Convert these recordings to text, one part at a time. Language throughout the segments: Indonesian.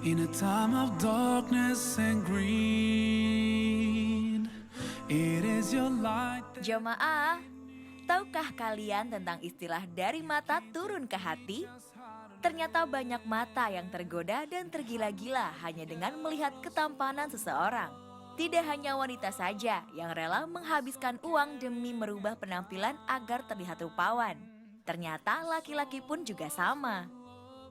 In a time of darkness and green, it is your light. Jamaah, tahukah kalian tentang istilah dari mata turun ke hati? Ternyata banyak mata yang tergoda dan tergila-gila hanya dengan melihat ketampanan seseorang. Tidak hanya wanita saja yang rela menghabiskan uang demi merubah penampilan agar terlihat rupawan. Ternyata laki-laki pun juga sama.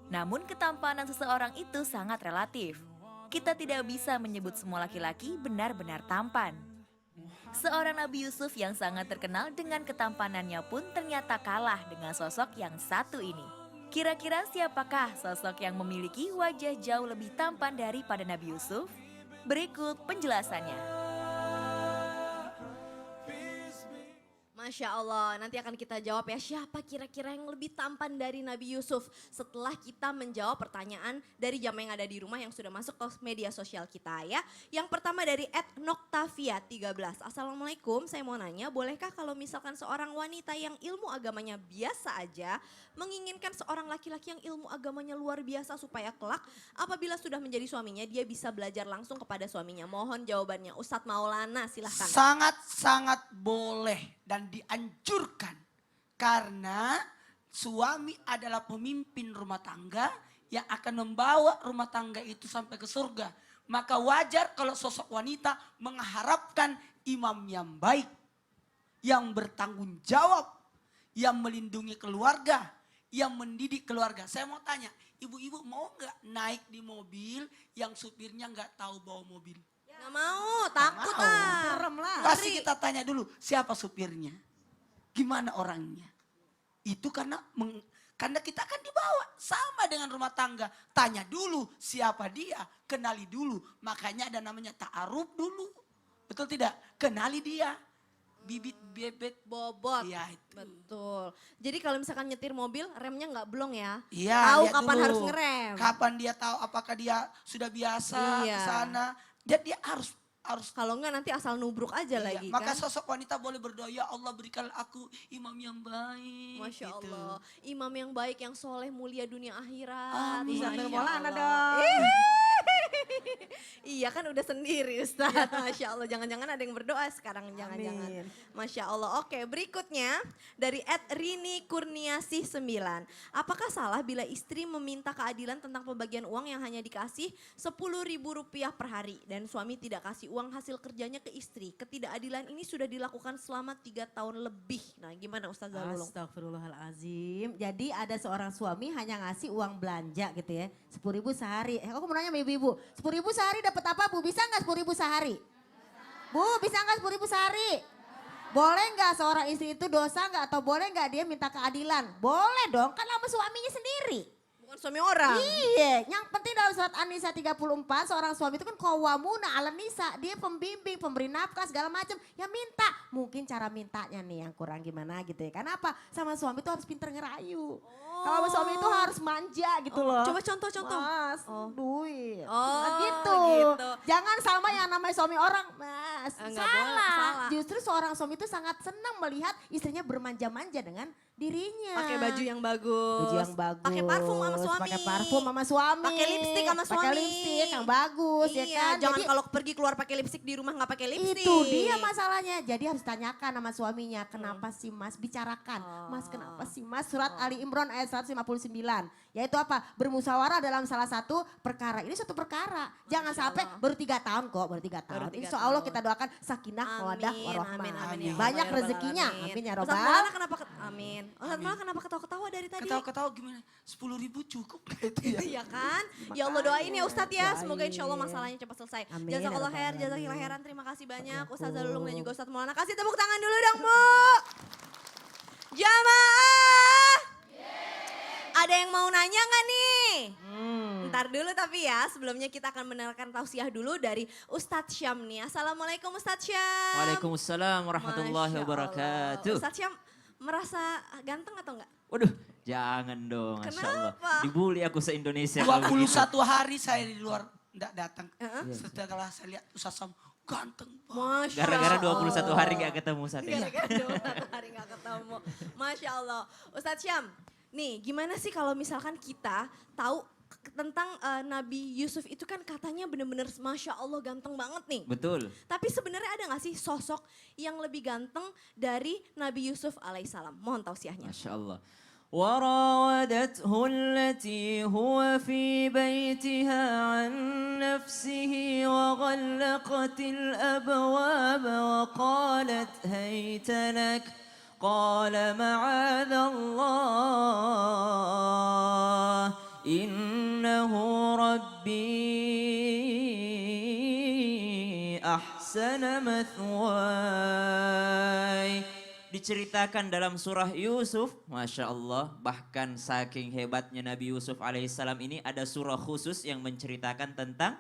Namun ketampanan seseorang itu sangat relatif. Kita tidak bisa menyebut semua laki-laki benar-benar tampan. Seorang Nabi Yusuf yang sangat terkenal dengan ketampanannya pun ternyata kalah dengan sosok yang satu ini. Kira-kira siapakah sosok yang memiliki wajah jauh lebih tampan daripada Nabi Yusuf? Berikut penjelasannya. Masya Allah, nanti akan kita jawab ya siapa kira-kira yang lebih tampan dari Nabi Yusuf setelah kita menjawab pertanyaan dari jamaah yang ada di rumah yang sudah masuk ke media sosial kita ya. Yang pertama dari @Noktavia13. Assalamualaikum, saya mau nanya bolehkah kalau misalkan seorang wanita yang ilmu agamanya biasa aja menginginkan seorang laki-laki yang ilmu agamanya luar biasa supaya kelak apabila sudah menjadi suaminya dia bisa belajar langsung kepada suaminya. Mohon jawabannya Ustadz Maulana, silahkan. Sangat-sangat boleh dan dianjurkan karena suami adalah pemimpin rumah tangga yang akan membawa rumah tangga itu sampai ke surga. Maka wajar kalau sosok wanita mengharapkan imam yang baik, yang bertanggung jawab, yang melindungi keluarga, yang mendidik keluarga. Saya mau tanya, ibu-ibu mau nggak naik di mobil yang supirnya nggak tahu bawa mobil? Nggak mau, takut Serem lah. Pasti kita tanya dulu, siapa supirnya? Gimana orangnya? Itu karena kita akan dibawa sama dengan rumah tangga. Tanya dulu siapa dia, kenali dulu. Makanya ada namanya ta'aruf dulu. Betul tidak? Kenali dia. Bibit, bebet, Bobot. Iya itu. Betul. Jadi kalau misalkan nyetir mobil remnya nggak blong ya. Iya, Tahu lihat kapan dulu. harus ngerem. Kapan dia tahu apakah dia sudah biasa Iya. ke sana. Jadi dia harus Kalau enggak nanti asal nubruk aja iya. lagi Maka kan. sosok wanita boleh berdoa, ya Allah berikan aku imam yang baik. Masya gitu. Allah. Imam yang baik, yang soleh, mulia dunia akhirat. Amin. Masya Ustadz Allah. Maulana dong. Iya kan udah sendiri Ustadz. Masya Allah. Jangan-jangan ada yang berdoa sekarang. Jangan-jangan. Masya Allah. Oke, berikutnya dari @rini_kurniasih 9. Apakah salah bila istri meminta keadilan tentang pembagian uang yang hanya dikasih Rp10.000 per hari dan suami tidak kasih uang hasil kerjanya ke istri? Ketidakadilan ini sudah dilakukan selama 3 tahun lebih. Nah, gimana Ustazah Lulung? Astagfirullahalazim. Jadi ada seorang suami hanya ngasih uang belanja gitu ya. 10.000 sehari. Aku mau nanya sama ibu-ibu. 10.000 sehari dapat apa Bu? Bisa nggak 10.000 sehari? Bu, bisa nggak 10.000 sehari? Boleh nggak seorang istri itu dosa nggak? Atau boleh nggak dia minta keadilan? Boleh dong, kan sama suaminya sendiri. Bukan suami orang. Iya, yang penting dalam surat An-Nisa 34 seorang suami itu kan qawwamuna 'alan nisa, dia pembimbing, pemberi nafkah segala macam. Yang minta, mungkin cara mintanya nih yang kurang gimana gitu ya. Kenapa? Sama suami itu harus pinter ngerayu. Kalau sama suami itu harus manja gitu loh. Coba contoh-contoh. Mas, duit. Oh, Nah, gitu. gitu. Jangan sama yang namanya suami orang, Mas. Enggak boleh, salah. Justru seorang suami itu sangat senang melihat istrinya bermanja-manja dengan dirinya. Pakai baju yang bagus. Baju yang bagus. Pakai parfum sama suami. Pakai parfum sama suami. Pakai lipstik sama suami. Pakai lipstik yang bagus iya, ya kan. jangan Jadi, kalau pergi keluar pakai lipstik di rumah nggak pakai lipstik. itu dia masalahnya. Jadi harus tanyakan sama suaminya, kenapa sih Mas? Bicarakan. Mas kenapa sih Mas? Surat Ali Imran ayat 159. Yaitu apa? Bermusyawarah dalam salah satu perkara. Ini satu perkara. Jangan sampai baru 3 tahun kok, baru 3 tahun. Baru 3 Insya Allah tahun. kita doakan sakinah, mawaddah, Amin, warahmah. amin, amin, ya Banyak Allah, ya Rabbal rezekinya. alamin. Amin ya Ustadz robbal. Maulana kenapa amin. Ustadz Maulana kenapa ketawa-ketawa dari tadi? Ketawa-ketawa gimana? 10.000 cukup gak itu ya? Iya kan? Ya Allah doain ya Ustadz ya. Semoga insya Allah masalahnya cepat selesai. Amin, Jazakallah ya khair, Rabbal jazakallah alamin. khairan. Terima kasih banyak Ya Ustazah Lulung dan Allah. juga Ustadz Maulana. Kasih tepuk tangan dulu dong Bu. Jamaah. Ada yang mau nanya nggak nih? Ntar dulu tapi ya, sebelumnya kita akan mendengarkan tausiah dulu dari Ustadz Syam nih. Assalamualaikum Ustadz Syam. Waalaikumsalam warahmatullahi Masya wabarakatuh. Allah. Ustadz Syam merasa ganteng atau enggak? Waduh, jangan dong, Masya Allah. Kenapa? Dibully aku se-Indonesia. kalau begitu. 21 hari saya di luar enggak datang. Setelah saya lihat Ustaz Sam ganteng banget. Masya Gara-gara Allah. 21 hari gak ketemu saat ini. Gara-gara 21 hari gak ketemu. Masya Allah. Ustadz Syam, nih gimana sih kalau misalkan kita tahu tentang Nabi Yusuf itu kan katanya bener-bener Masya Allah ganteng banget nih. Betul. Tapi sebenarnya ada gak sih sosok yang lebih ganteng dari Nabi Yusuf alaihissalam? Mohon tausiahnya. Masya Allah. وراودته التي هو في بيتها عن نفسه وغلقت الأبواب وقالت هيت لك قال معاذ الله إنه ربي أحسن مثواي. Diceritakan dalam surah Yusuf, Masya Allah, bahkan saking hebatnya Nabi Yusuf alaihissalam ini ada surah khusus yang menceritakan tentang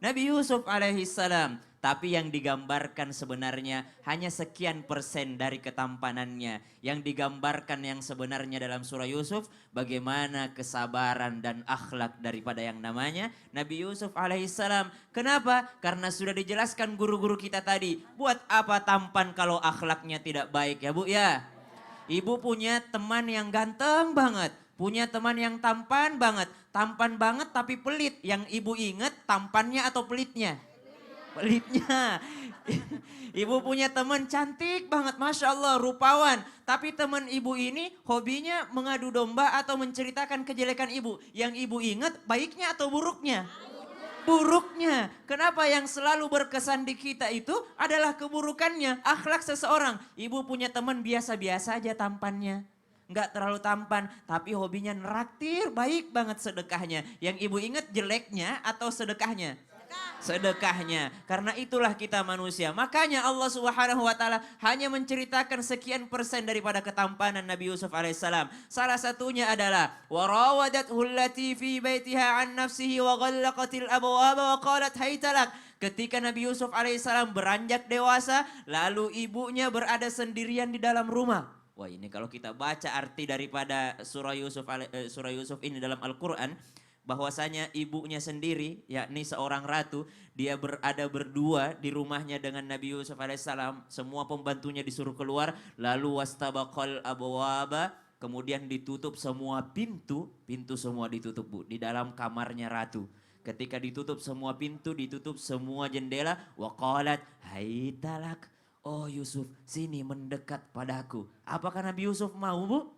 Nabi Yusuf alaihissalam. Tapi yang digambarkan sebenarnya hanya sekian persen dari ketampanannya. Yang digambarkan yang sebenarnya dalam surah Yusuf, bagaimana kesabaran dan akhlak daripada yang namanya Nabi Yusuf alaihissalam. Kenapa? Karena sudah dijelaskan guru-guru kita tadi. Buat apa tampan kalau akhlaknya tidak baik ya Bu ya? Ibu punya teman yang ganteng banget. Punya teman yang tampan banget. Tampan banget tapi pelit. Yang ibu ingat tampannya atau pelitnya? Pelitnya. Ibu punya teman cantik banget, Masya Allah, rupawan. Tapi teman ibu ini hobinya mengadu domba atau menceritakan kejelekan ibu. Yang ibu ingat baiknya atau buruknya? Buruknya. Kenapa yang selalu berkesan di kita itu adalah keburukannya, akhlak seseorang. Ibu punya teman biasa-biasa aja tampannya. Enggak terlalu tampan, tapi hobinya neraktir, baik banget sedekahnya. Yang ibu ingat jeleknya atau sedekahnya? Sedekahnya. Karena itulah kita manusia. Makanya Allah Subhanahu wa taala hanya menceritakan sekian persen daripada ketampanan Nabi Yusuf alaihissalam. Salah satunya adalah warawadathu allati fi baitiha an nafsihi wa ghallaqatil abwaba wa qalat haytalak. Ketika Nabi Yusuf alaihissalam beranjak dewasa, lalu ibunya berada sendirian di dalam rumah. Wah, ini kalau kita baca arti daripada surah Yusuf ini dalam Al-Qur'an, bahwasanya ibunya sendiri, yakni seorang ratu, dia berada berdua di rumahnya dengan Nabi Yusuf alaihissalam. Semua pembantunya disuruh keluar, lalu wastabaqal abwaba, kemudian ditutup semua pintu semua ditutup Bu, di dalam kamarnya ratu. Ketika ditutup semua pintu, ditutup semua jendela, waqalat haitalak, oh Yusuf sini mendekat padaku. Apakah Nabi Yusuf mau Bu?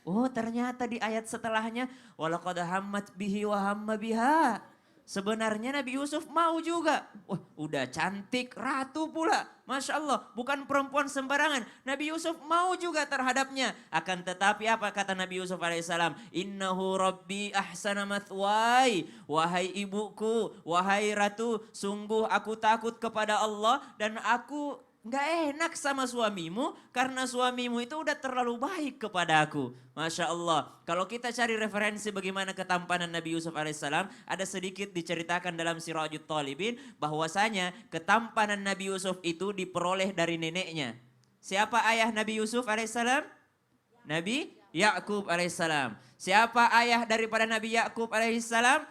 Oh ternyata di ayat setelahnya walaqad hammat bihi wa hamma biha. Sebenarnya Nabi Yusuf mau juga. Wah udah cantik ratu pula. Masya Allah bukan perempuan sembarangan. Nabi Yusuf mau juga terhadapnya. Akan tetapi apa kata Nabi Yusuf alaihissalam? Innahu rabbi ahsana mathwai. Wahai ibuku, wahai ratu, sungguh aku takut kepada Allah dan aku nggak enak sama suamimu karena suamimu itu udah terlalu baik kepada aku. Masya Allah. Kalau kita cari referensi bagaimana ketampanan Nabi Yusuf alaihissalam, ada sedikit diceritakan dalam Sirajut Talibin bahwasanya ketampanan Nabi Yusuf itu diperoleh dari neneknya. Siapa ayah Nabi Yusuf alaihissalam? Nabi Yakub alaihissalam. Siapa ayah daripada Nabi Yakub alaihissalam?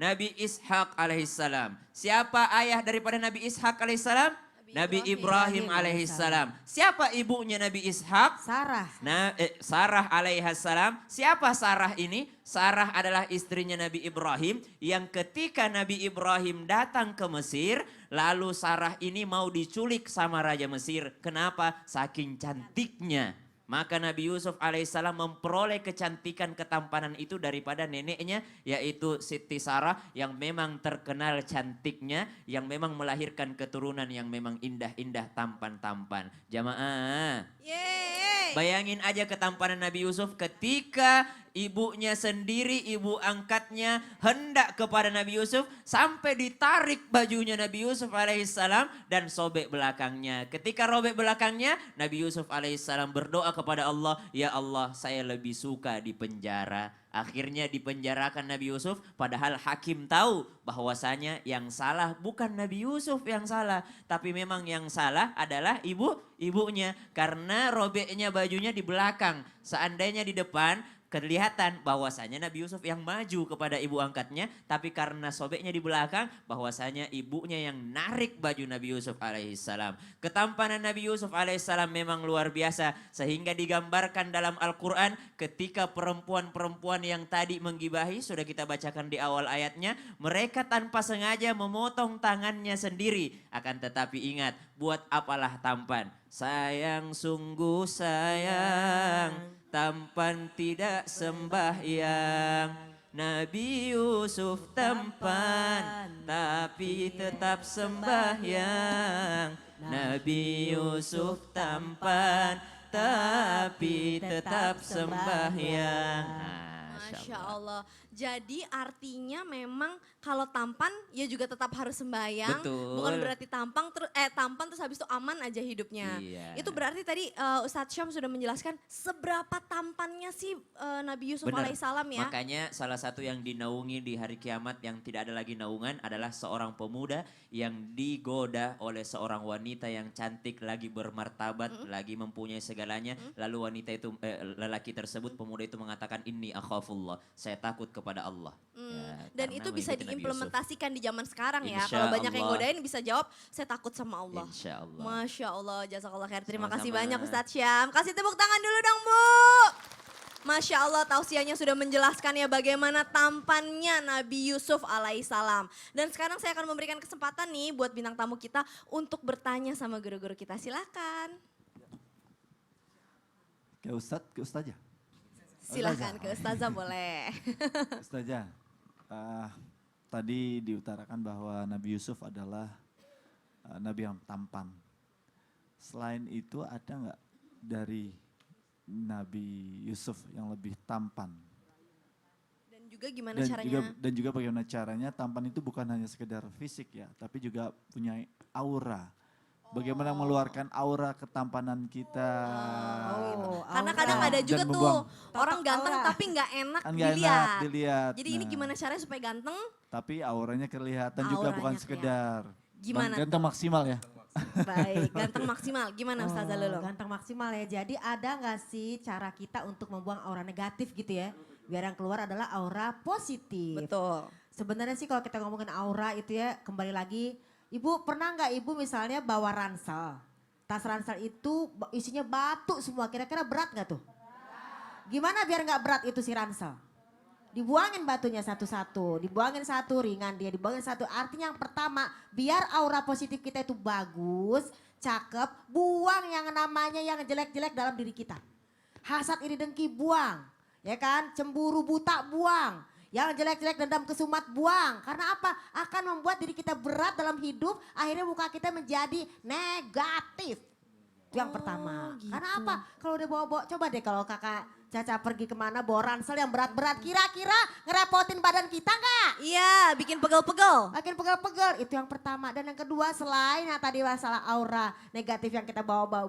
Nabi Ishak alaihissalam. Siapa ayah daripada Nabi Ishak alaihissalam? Nabi Ibrahim alaihissalam. Siapa ibunya Nabi Ishak? Sarah. Sarah alaihissalam. Siapa Sarah ini? Sarah adalah istrinya Nabi Ibrahim yang ketika Nabi Ibrahim datang ke Mesir, lalu Sarah ini mau diculik sama Raja Mesir. Kenapa? Saking cantiknya. Maka Nabi Yusuf alaihissalam memperoleh kecantikan ketampanan itu daripada neneknya, yaitu Siti Sarah yang memang terkenal cantiknya, yang memang melahirkan keturunan yang memang indah-indah, tampan-tampan. Jamaah. Yeay. Bayangin aja ketampanan Nabi Yusuf ketika ibunya sendiri, ibu angkatnya hendak kepada Nabi Yusuf sampai ditarik bajunya Nabi Yusuf alaihissalam dan sobek belakangnya. Ketika robek belakangnya, Nabi Yusuf alaihissalam berdoa kepada Allah, ya Allah saya lebih suka di penjara. Akhirnya dipenjarakan Nabi Yusuf, padahal hakim tahu bahwasanya yang salah bukan Nabi Yusuf yang salah, tapi memang yang salah adalah ibunya karena robeknya bajunya di belakang. Seandainya di depan, kelihatan bahwasanya Nabi Yusuf yang maju kepada ibu angkatnya, tapi karena sobeknya di belakang, bahwasanya ibunya yang narik baju Nabi Yusuf alaihissalam. Ketampanan Nabi Yusuf alaihissalam memang luar biasa, sehingga digambarkan dalam Al-Quran ketika perempuan-perempuan yang tadi menggibahi, sudah kita bacakan di awal ayatnya, mereka tanpa sengaja memotong tangannya sendiri. Akan tetapi ingat, buat apalah tampan? Sayang, sungguh sayang, tampan tidak sembahyang. Nabi Yusuf tampan, tapi tetap sembahyang. Nabi Yusuf tampan, tapi tetap sembahyang. Masya Allah. Jadi artinya memang kalau tampan ya juga tetap harus sembahyang. Betul. Bukan berarti tampan terus habis itu aman aja hidupnya. Iya. Itu berarti tadi Ustadz Syam sudah menjelaskan seberapa tampannya sih Nabi Yusuf Benar. alaihissalam ya. Makanya salah satu yang dinaungi di hari kiamat yang tidak ada lagi naungan adalah seorang pemuda yang digoda oleh seorang wanita yang cantik, lagi bermartabat, lagi mempunyai segalanya. Lalu wanita itu, lelaki tersebut, pemuda itu mengatakan, inni akhafullah, saya takut kepada Allah. Ya, Dan karena itu bisa mengikuti Nabi Yusuf. diimplementasikan di zaman sekarang ya. Insya Kalau banyak yang Allah. godain bisa jawab, saya takut sama Allah. Insya Allah. Masya Allah, jazakallah khair. Terima kasih Sama-sama. banyak Ustadz Syam. Kasih tepuk tangan dulu dong Bu. Masya Allah, tausiahnya sudah menjelaskan ya bagaimana tampannya Nabi Yusuf alaihissalam. Dan sekarang saya akan memberikan kesempatan nih buat bintang tamu kita untuk bertanya sama guru-guru kita. Silakan. Ke Ustadz, ke Ustazah. Silakan ke Ustazah boleh. Ustazah, tadi diutarakan bahwa Nabi Yusuf adalah Nabi yang tampan. Selain itu ada nggak dari Nabi Yusuf yang lebih tampan? Dan juga gimana caranya? Dan juga bagaimana caranya tampan itu bukan hanya sekedar fisik ya, tapi juga punya aura. Bagaimana mengeluarkan aura ketampanan kita. Karena kadang ada juga Dan tuh membuang. orang ganteng aura. tapi nggak enak Kan nggak dilihat. enak dilihat. Jadi ini Nah, gimana caranya supaya ganteng? tapi auranya kelihatan juga bukan Auranya sekedar. Gimana Ganteng maksimal ya. Baik, ganteng maksimal. Gimana Ustazah Lulung? Ganteng maksimal ya. Jadi ada nggak sih cara kita untuk membuang aura negatif gitu ya? Biar yang keluar adalah aura positif. Betul. Sebenarnya sih kalau kita ngomongin aura itu ya kembali lagi. Ibu pernah nggak ibu misalnya bawa ransel? Tas ransel itu isinya batu semua. Kira-kira berat nggak tuh? Gimana biar nggak berat itu si ransel? Dibuangin batunya satu-satu, dibuangin satu ringan dia, dibuangin satu. Artinya yang pertama biar aura positif kita itu bagus, cakep, buang yang namanya yang jelek-jelek dalam diri kita. Hasad iri dengki buang, ya kan? Cemburu buta buang. Yang jelek-jelek dendam kesumat buang. Karena apa? Akan membuat diri kita berat dalam hidup, akhirnya muka kita menjadi negatif. Itu yang pertama. gitu. Karena apa? Kalau udah bawa-bawa, coba deh kalau kakak Caca pergi kemana bawa ransel yang berat-berat, kira-kira ngerepotin badan kita nggak? Iya, bikin pegel-pegel. Makin pegel-pegel, itu yang pertama. Dan yang kedua selain yang tadi masalah aura negatif yang kita bawa-bawa,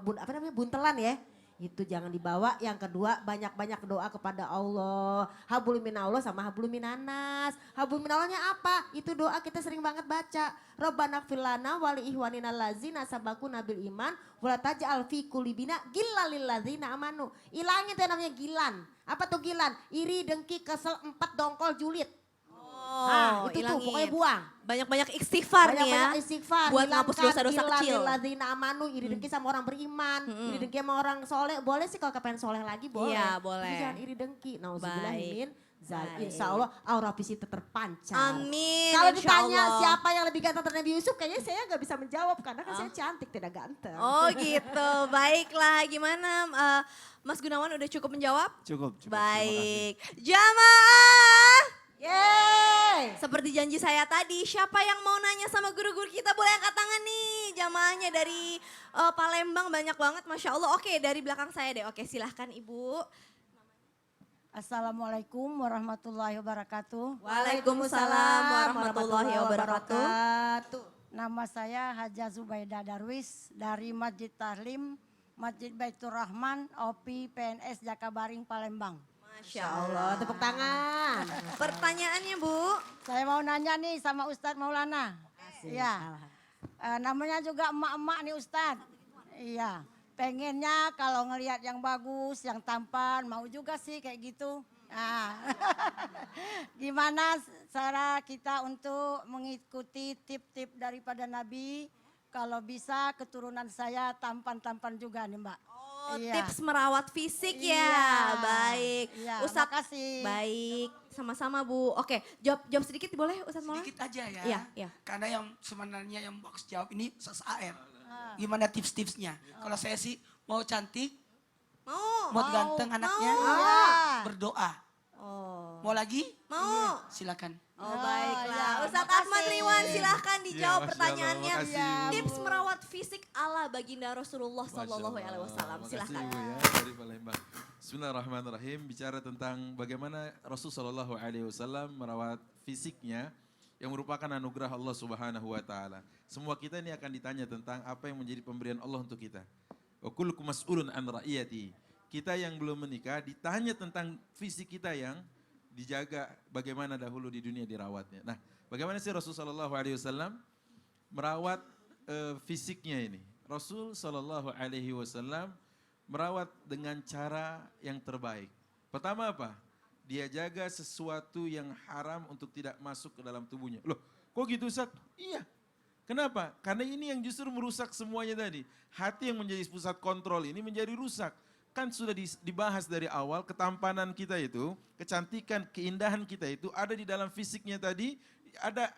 buntelan ya. Itu jangan dibawa. Yang kedua banyak-banyak doa kepada Allah. Hablum minallah sama hablum minanas. Hablum minallahnya apa? Itu doa kita sering banget baca. Rabbana gfir lana wa li ihwanina allazina sabaquna bil iman wa la taj'al fi qulubina ghillan lil ladzina amanu. Ilangin tuh yang namanya gilan. Apa tuh gilan? Iri, dengki, kesel, 4 dongkol, julid. Oh, itu tuh ilangin. pokoknya buang. Banyak-banyak istighfar nih ya. Banyak-banyak istighfar. Buat ngapus dosa-dosa kecil. Ladzina amanu, iri dengki sama orang beriman. Iri dengki sama orang soleh. Boleh sih kalau kepengen soleh lagi boleh. Iya, boleh. Tapi jangan iri dengki. Nauzubillah Baik. min zal. Baik. Insya Allah aura visi terpancar. Amin. Kalau insya ditanya Allah. siapa yang lebih ganteng dari Nabi Yusuf, kayaknya saya nggak bisa menjawab karena kan saya cantik tidak ganteng. Oh gitu, baiklah. Gimana Mas Gunawan udah cukup menjawab? Cukup. Terima kasih. Baik. Jamaah. Yeay. Seperti janji saya tadi, siapa yang mau nanya sama guru-guru kita boleh angkat tangan nih. Jamaahnya dari Palembang banyak banget, Masya Allah. Oke, dari belakang saya deh. Oke, silahkan Ibu. Assalamualaikum warahmatullahi wabarakatuh. Waalaikumsalam warahmatullahi wabarakatuh. Nama saya Haja Zubaida Darwis dari Masjid Tahlim, Masjid Baitur Rahman, OPI PNS Jakabaring, Palembang. Masya Allah. Tepuk tangan. Pertanyaannya Bu. Saya mau nanya nih sama Ustadz Maulana. Iya. Namanya juga emak-emak nih Ustadz. Iya. pengennya kalau ngelihat yang bagus, yang tampan, mau juga sih kayak gitu. Nah, gimana cara kita untuk mengikuti tip-tip daripada Nabi? Kalau bisa keturunan saya tampan-tampan juga nih Mbak. Oh, Iya. tips merawat fisik ya. Iya. Baik. Iya, Ustadz, makasih. baik. Sama-sama Bu. Oke, jawab sedikit boleh Ustadz Maulana? Sedikit aja ya. Iya, iya. Karena yang sebenarnya yang box jawab ini Ustaz AR. Gimana tips-tipsnya? Kalau saya sih mau cantik, mau ganteng anaknya, berdoa. Oh. Mau lagi? Mau. Silakan. Oh baiklah. ya, Ustadz makasih. Ahmad Riwan silahkan dijawab Masya Allah, pertanyaannya. makasih, Tips Bu. merawat fisik ala baginda Rasulullah Masya Sallallahu Allah. Alaihi Wasallam. Makasih, Silahkan. Bu, ya, dari Palembang. Bismillahirrahmanirrahim. Bicara tentang bagaimana Rasul Shallallahu Alaihi Wasallam merawat fisiknya yang merupakan anugerah Allah Subhanahu Wa Taala. Semua kita ini akan ditanya tentang apa yang menjadi pemberian Allah untuk kita. Wa kullukum mas'ulun an ra'iyati. Kita yang belum menikah ditanya tentang fisik kita yang dijaga bagaimana dahulu di dunia dirawatnya. Nah, bagaimana sih Rasul Shallallahu Alaihi Wasallam merawat fisiknya ini? Rasul Shallallahu Alaihi Wasallam merawat dengan cara yang terbaik. Pertama apa? Dia jaga sesuatu yang haram untuk tidak masuk ke dalam tubuhnya. Loh, kok gitu Ustaz? Iya. Kenapa? Karena ini yang justru merusak semuanya tadi. Hati yang menjadi pusat kontrol ini menjadi rusak. Kan sudah dibahas dari awal, ketampanan kita itu, kecantikan, keindahan kita itu ada di dalam fisiknya tadi, ada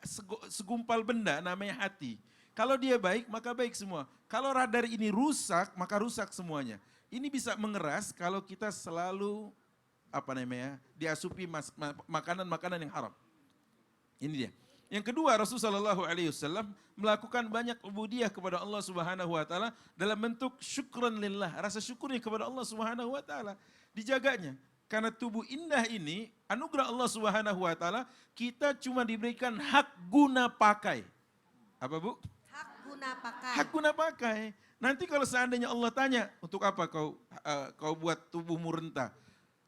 segumpal benda namanya hati. Kalau dia baik, maka baik semua. Kalau radar ini rusak, maka rusak semuanya. Ini bisa mengeras kalau kita selalu diasupi makanan-makanan yang haram. Ini dia. Yang kedua, Rasulullah SAW melakukan banyak ubudiyah kepada Allah Subhanahu Wa Taala dalam bentuk syukran lillah, rasa syukurnya kepada Allah Subhanahu Wa Taala. Dijaganya, karena tubuh indah ini anugerah Allah Subhanahu Wa Taala, kita cuma diberikan hak guna pakai. Apa Bu? Hak guna pakai. Hak guna pakai. Nanti kalau seandainya Allah tanya, untuk apa kau buat tubuhmu rentah?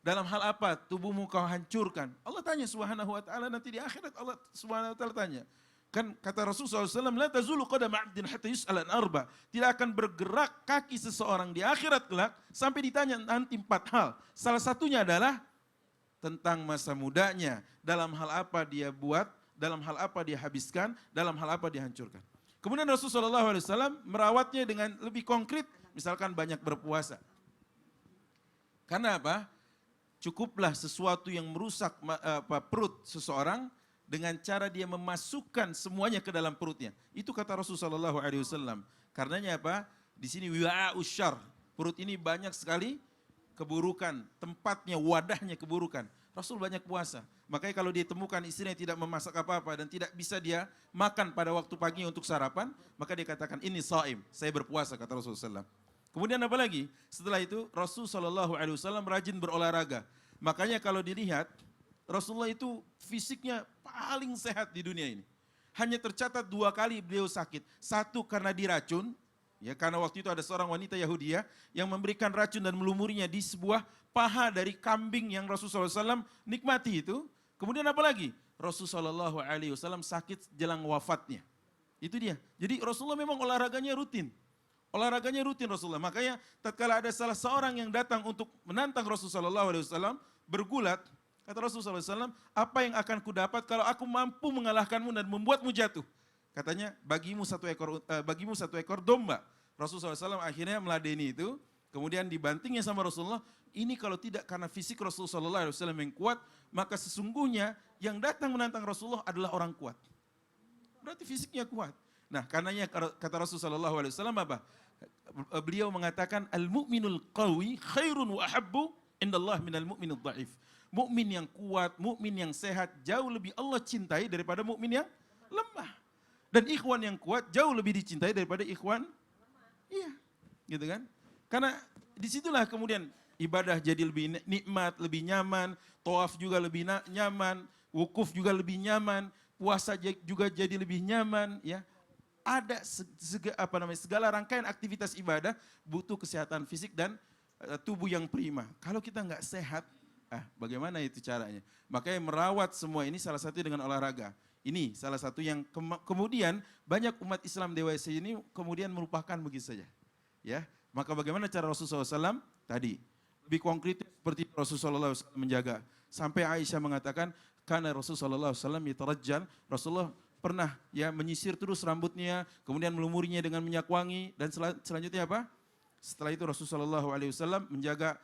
Dalam hal apa tubuhmu kau hancurkan? Allah tanya Subhanahu Wa Taala, nanti di akhirat Allah Subhanahu Wa Taala tanya. Kan kata Rasulullah SAW, la tazulu qadama 'abdin hatta yus'al an arba. Tidak akan bergerak kaki seseorang di akhirat kelak sampai ditanya nanti 4 hal. Salah satunya adalah tentang masa mudanya, dalam hal apa dia buat, dalam hal apa dia habiskan, dalam hal apa dia hancurkan. Kemudian Rasulullah SAW merawatnya dengan lebih konkret, misalkan banyak berpuasa. Karena apa? Cukuplah sesuatu yang merusak perut seseorang dengan cara dia memasukkan semuanya ke dalam perutnya. Itu kata Rasulullah SAW. Karenanya apa? Di sini wi'a'us syarr. Perut ini banyak sekali keburukan, tempatnya, wadahnya keburukan. Rasul banyak puasa. Makanya kalau dia temukan istrinya tidak memasak apa-apa dan tidak bisa dia makan pada waktu pagi untuk sarapan, maka dia katakan ini shaim, saya berpuasa kata Rasulullah SAW. Kemudian apa lagi? Setelah itu Rasulullah SAW rajin berolahraga. Makanya kalau dilihat Rasulullah itu fisiknya paling sehat di dunia ini. Hanya tercatat 2 kali beliau sakit. Satu karena diracun, ya karena waktu itu ada seorang wanita Yahudiyah yang memberikan racun dan melumurinya di sebuah paha dari kambing yang Rasulullah SAW nikmati itu. Kemudian apa lagi? Rasulullah SAW sakit jelang wafatnya. Itu dia. Jadi Rasulullah memang olahraganya rutin. Olahraganya rutin Rasulullah. Makanya tatkala ada salah seorang yang datang untuk menantang Rasulullah SAW, bergulat, kata Rasulullah SAW, apa yang akan kudapat kalau aku mampu mengalahkanmu dan membuatmu jatuh? Katanya, bagimu satu ekor domba. Rasulullah SAW akhirnya meladeni itu, kemudian dibantingnya sama Rasulullah. Ini kalau tidak karena fisik Rasulullah SAW yang kuat, maka sesungguhnya yang datang menantang Rasulullah adalah orang kuat. Berarti fisiknya kuat. Nah, karenanya kata Rasulullah SAW apa? Beliau mengatakan al-mu'minul qawi khairun wa ahabbu indallah minal mu'minul dha'if. Mukmin yang kuat, mukmin yang sehat jauh lebih Allah cintai daripada mukmin yang lemah. Dan ikhwan yang kuat jauh lebih dicintai daripada ikhwan. Iya, gitu kan? Karena disitulah kemudian ibadah jadi lebih nikmat, lebih nyaman, tawaf juga lebih nyaman, wukuf juga lebih nyaman, puasa juga jadi lebih nyaman, ya. Ada segala rangkaian aktivitas ibadah butuh kesehatan fisik dan tubuh yang prima. Kalau kita nggak sehat, bagaimana itu caranya? Makanya merawat semua ini salah satu dengan olahraga. Ini salah satu yang kemudian banyak umat Islam dewasa ini kemudian melupakan begitu saja. Ya, Maka bagaimana cara Rasulullah SAW? Tadi, lebih konkret seperti Rasulullah SAW menjaga. Sampai Aisyah mengatakan, karena Rasulullah SAW yatarajjal, Rasulullah pernah ya menyisir terus rambutnya, kemudian melumurinya dengan minyak wangi, dan selanjutnya apa? Setelah itu Rasulullah SAW menjaga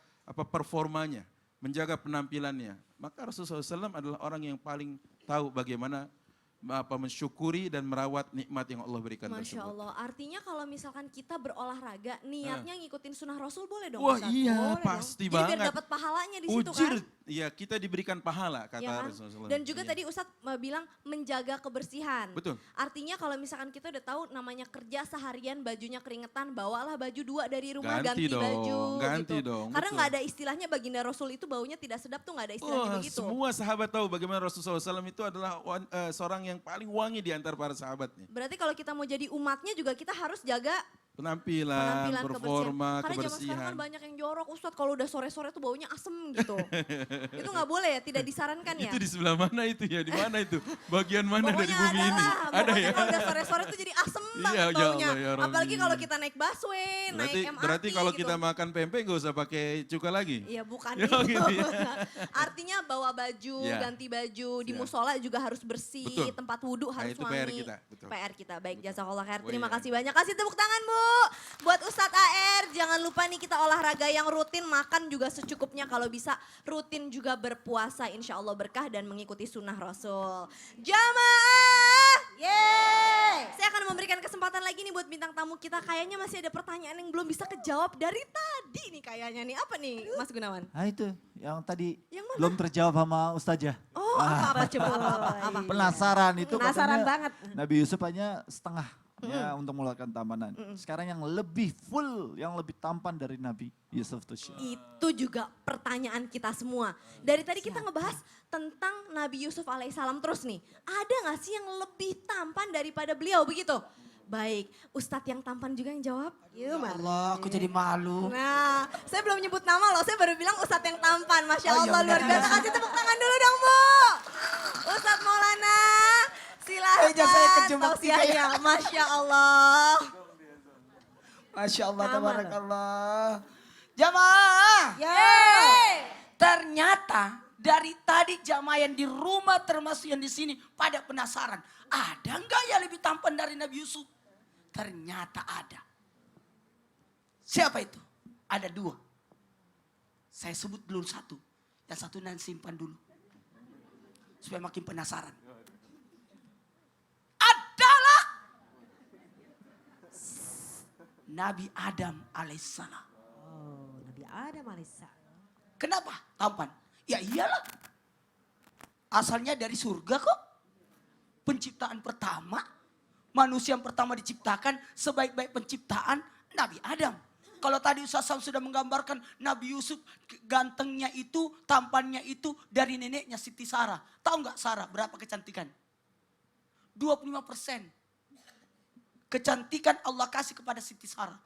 performanya, menjaga penampilannya. Maka Rasulullah SAW adalah orang yang paling tahu bagaimana mensyukuri dan merawat nikmat yang Allah berikan Masya tersebut. Allah, artinya kalau misalkan kita berolahraga, niatnya ngikutin sunnah Rasul boleh dong Wah Ustaz? iya, Boleh pasti dong. Jadi banget. biar dapat pahalanya di situ Ujir, kan? ya kita diberikan pahala kata Ya kan? Rasulullah. Dan juga Iya. tadi Ustadz bilang menjaga kebersihan. Betul. Artinya kalau misalkan kita udah tahu namanya kerja seharian bajunya keringetan, bawalah baju 2 dari rumah ganti Ganti dong, baju ganti gitu. dong, Karena betul. nggak ada istilahnya baginda Rasul itu baunya tidak sedap tuh nggak ada istilahnya Wah, begitu. semua sahabat tahu bagaimana Rasulullah SAW itu adalah seorang yang paling wangi di antara para sahabatnya. Berarti kalau kita mau jadi umatnya juga kita harus jaga Penampilan, penampilan performa, Karena zaman sekarang kebersihan. kan banyak yang jorok Ustadz kalau udah sore-sore tuh baunya asem gitu. Itu nggak boleh ya, tidak disarankan ya. Itu di sebelah mana itu ya? Di mana itu? Bagian mana dari Pokoknya bumi ada ini? lah, Ada pokoknya ya? kalau udah sore-sore tuh jadi asem Iya, banget ya baunya. Allah, ya Rabbi. Apalagi kalau kita naik busway, Berarti, naik MRT berarti kalau gitu. kita makan pempek gak usah pakai cuka lagi? Iya bukan Ya, itu. gitu ya. Artinya bawa baju, Ya. ganti baju, di Ya. musola juga harus bersih, Betul. tempat wudhu Nah, harus itu wangi. PR kita, betul. PR kita, baik jazakallah khair. Oh, Terima iya. kasih banyak. Kasih tepuk tangan Bu. Buat Ustadz AR, jangan lupa nih kita olahraga yang rutin, makan juga secukupnya kalau bisa. Rutin juga berpuasa, insya Allah berkah dan mengikuti sunnah Rasul. Jamaah! Yeay. Saya akan memberikan kesempatan lagi nih buat bintang tamu kita. Kayaknya masih ada pertanyaan yang belum bisa kejawab dari tadi nih kayaknya nih. Apa nih Mas Gunawan? Nah itu yang tadi Yang mana? belum terjawab sama Ustazah. Oh apa coba apa? Penasaran itu Penasaran katanya banget. Nabi Yusuf hanya setengah ya untuk mengeluarkan tampanan. Sekarang yang lebih full, yang lebih tampan dari Nabi Yusuf itu siapa? Itu juga pertanyaan kita semua. Dari tadi kita ngebahas tentang Nabi Yusuf alaihissalam terus nih. Ada gak sih yang lebih tampan daripada beliau begitu? Baik, Ustadz yang tampan juga yang jawab. Yuk, Mar. Allah, aku jadi malu. Nah, saya belum nyebut nama loh, saya baru bilang Ustadz yang tampan. Masya Oh, iya, Allah, luar benar. biasa. Kasih tepuk tangan dulu dong Bu. Ustadz Maulana, silahkan. jangan saya kejebak juga ya. tausiahnya. Masya Allah. Masya Allah, Aman. tabarakallah. Jamaah, Yeay. ternyata dari tadi jamaah yang di rumah termasuk yang di sini pada penasaran. Ada nggak yang lebih tampan dari Nabi Yusuf? Ternyata ada. Siapa itu? Ada 2. Saya sebut dulu satu. Yang satu nanti simpan dulu. Supaya makin penasaran. Adalah Nabi Adam alaihissalam. Oh, Nabi Adam alaihissalam. Kenapa tampan? Ya iyalah. Asalnya dari surga kok. Penciptaan pertama. Manusia yang pertama diciptakan sebaik-baik penciptaan Nabi Adam. Kalau tadi Ustaz Sam sudah menggambarkan Nabi Yusuf gantengnya itu, tampannya itu dari neneknya Siti Sarah. Tahu nggak Sarah berapa kecantikan? 25%. Kecantikan Allah kasih kepada Siti Sarah.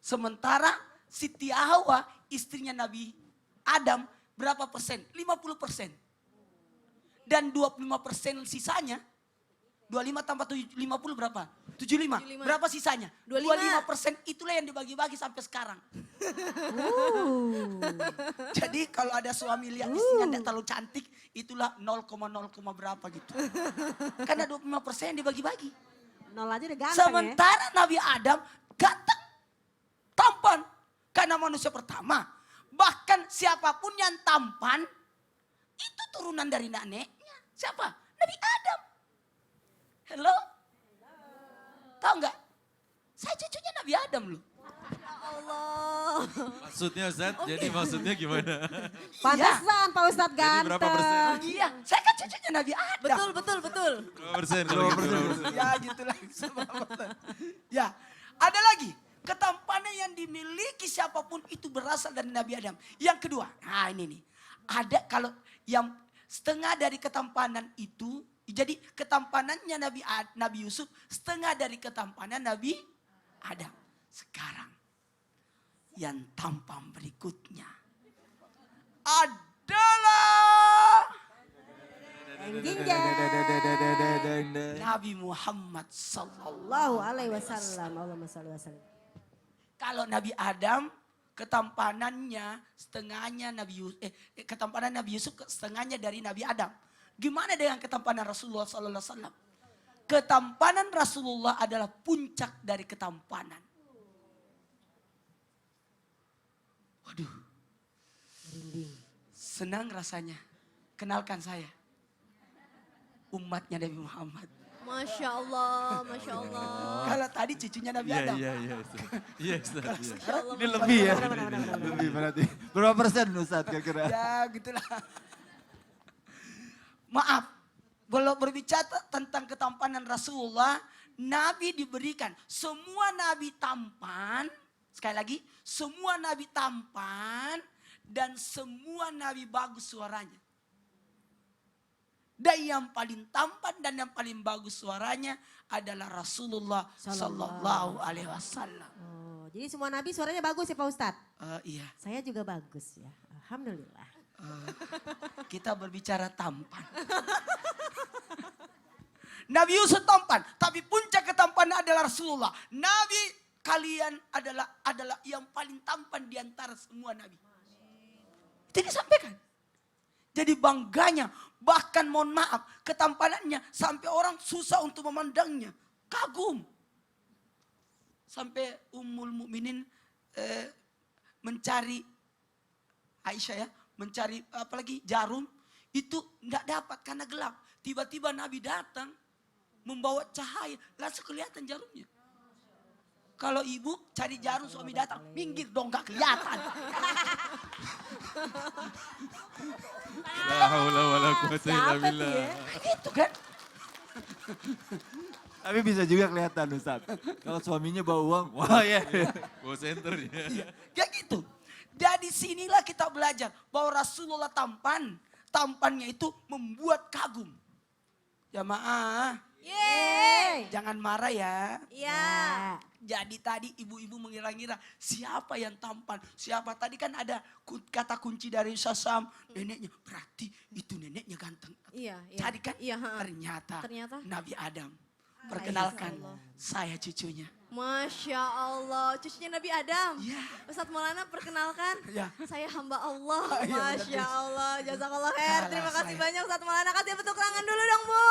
Sementara Siti Hawa istrinya Nabi Adam berapa persen? 50%. Dan 25% sisanya 25 tambah 50 berapa? 75. 75. Berapa sisanya? 25. 25% itulah yang dibagi-bagi sampai sekarang. Jadi kalau ada suami lihat istrinya tidak terlalu cantik, itulah 0,0, berapa gitu. Karena 25% yang dibagi-bagi. Nol aja udah ganteng Sementara Nabi Adam ganteng, tampan. Karena manusia pertama. Bahkan siapapun yang tampan, itu turunan dari neneknya. Siapa? Nabi Adam. Hello? Tahu nggak? Saya cucunya Nabi Adam loh. Allah. Maksudnya Ustaz, jadi maksudnya gimana? ya. Pantesan Pak Ustadz Jadi ganteng. berapa persen? Iya, saya kan cucunya Nabi Adam. Betul, betul, betul. Berapa persen kalau gitu? Berapa persen? Ya gitulah. Ya, ada lagi. Ketampanan yang dimiliki siapapun itu berasal dari Nabi Adam. Yang kedua, nah ini nih. Ada kalau yang setengah dari ketampanan itu, jadi ketampanannya Nabi Yusuf setengah dari ketampanan Nabi Adam. Sekarang yang tampan berikutnya adalah Nabi Muhammad sallallahu Allahu alaihi wasallam. Allahumma sholli wa sallim. Kalau Nabi Adam ketampanannya setengahnya ketampanan Nabi Yusuf setengahnya dari Nabi Adam. Gimana dengan ketampanan Rasulullah sallallahu alaihi wasallam? Ketampanan Rasulullah adalah puncak dari ketampanan. Waduh. Senang rasanya. Kenalkan saya. Umatnya Nabi Muhammad. Masya Allah, Masya Allah. Kalau tadi cucunya Nabi Adam. Iya, Ustaz. Iya. Ini lebih ya. Lebih berarti. Berapa persen Ustaz kira-kira? Ya gitulah. Maaf, kalau berbicara tentang ketampanan Rasulullah, Nabi diberikan. Semua Nabi tampan, sekali lagi, semua Nabi tampan dan semua Nabi bagus suaranya. Dan yang paling tampan dan yang paling bagus suaranya adalah Rasulullah Sallallahu Alaihi Wasallam. Oh, jadi semua nabi suaranya bagus ya Pak Ustadz? Iya. Saya juga bagus ya, alhamdulillah. Kita berbicara tampan. Nabi Yusuf tampan, tapi puncak ketampanan adalah Rasulullah. Nabi kalian adalah yang paling tampan di antara semua nabi. Itu disampaikan. Jadi bangganya, bahkan mohon maaf, ketampanannya sampai orang susah untuk memandangnya. Kagum. Sampai Ummul Mukminin mencari Aisyah ya, mencari apalagi jarum, itu enggak dapat karena gelap. Tiba-tiba Nabi datang membawa cahaya, langsung kelihatan jarumnya. Kalau ibu cari jarum suami datang, minggir dong gak kelihatan. La haula wala quwata illa billah. Gitu kan? Tapi bisa juga kelihatan Ustaz. Kalau suaminya bawa uang, wah ya. Bawa center ya. Ya gitu. Dari sinilah kita belajar bahwa Rasulullah tampan. Tampannya itu membuat kagum. Jamaah, Yeay. jangan marah ya. Iya. Jadi tadi ibu-ibu mengira-ngira siapa yang tampan. Siapa tadi kan ada kata kunci dari Sasam. Neneknya, berarti itu neneknya ganteng. Iya. Jadi kan Iya, ha. ternyata Ternyata? Nabi Adam. Perkenalkan, Masya Allah. saya cucunya. Masya Allah, cucunya Nabi Adam. Iya. Ustadz Maulana perkenalkan, Ya. saya hamba Allah. Iya, benar, Masya Bis. Allah, jazakallah khair. Kalah Terima kasih saya. banyak Ustadz Maulana. Kasih tepuk tangan dulu dong Bu.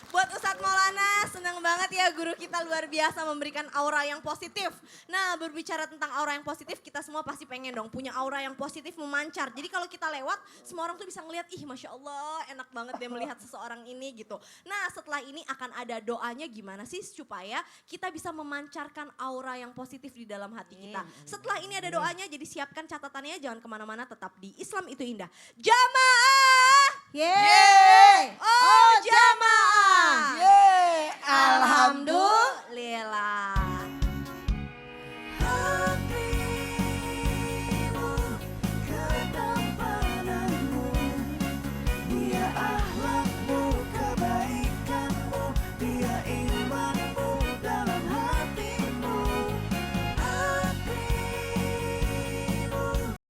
Buat Ustadz Maulana, senang banget ya guru kita luar biasa memberikan aura yang positif. Nah berbicara tentang aura yang positif, kita semua pasti pengen dong punya aura yang positif memancar. Jadi kalau kita lewat, semua orang tuh bisa ngeliat, ih Masya Allah enak banget deh melihat seseorang ini gitu. Nah setelah ini akan ada doanya gimana sih supaya kita bisa memancarkan aura yang positif di dalam hati kita. Setelah ini ada doanya, jadi siapkan catatannya, jangan kemana-mana, tetap di Islam itu indah. Jamaah! Yeay! Oh jamaah! Yeay, Alhamdulillah.